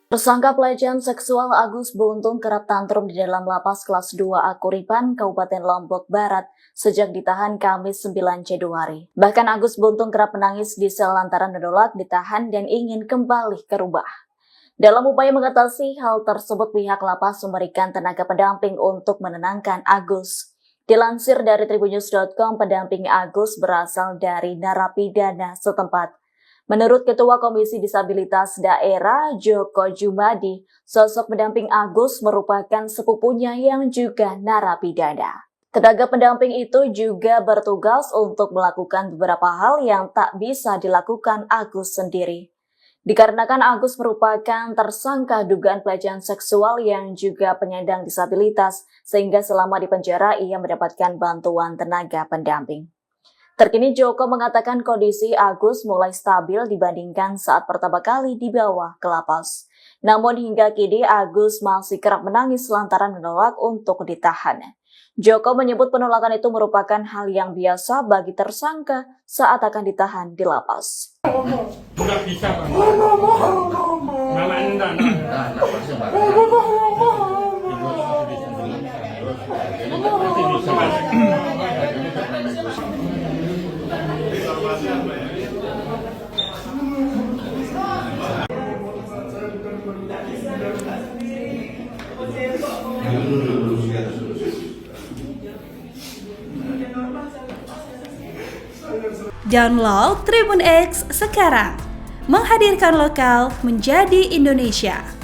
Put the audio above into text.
Tersangka pelecehan seksual Agus Buntung kerap tantrum di dalam lapas kelas 2 Akuripan, Kabupaten Lombok Barat sejak ditahan Kamis 9 Januari. Bahkan Agus Buntung kerap menangis di sel lantaran menolak ditahan dan ingin kembali ke rumah. Dalam upaya mengatasi hal tersebut, pihak lapas memberikan tenaga pendamping untuk menenangkan Agus. Dilansir dari tribunnews.com, pendamping Agus berasal dari narapidana setempat. Menurut Ketua Komisi Disabilitas Daerah Joko Jumadi, sosok pendamping Agus merupakan sepupunya yang juga narapidana. Tenaga pendamping itu juga bertugas untuk melakukan beberapa hal yang tak bisa dilakukan Agus sendiri. Dikarenakan Agus merupakan tersangka dugaan pelecehan seksual yang juga penyandang disabilitas, sehingga selama di penjara ia mendapatkan bantuan tenaga pendamping. Terkini Joko mengatakan kondisi Agus mulai stabil dibandingkan saat pertama kali dibawa ke lapas. Namun hingga kini Agus masih kerap menangis lantaran menolak untuk ditahan. Joko menyebut penolakan itu merupakan hal yang biasa bagi tersangka saat akan ditahan di lapas. Nggak bisa, Pak. Mama enggak. Download Tribun X sekarang, menghadirkan lokal menjadi Indonesia.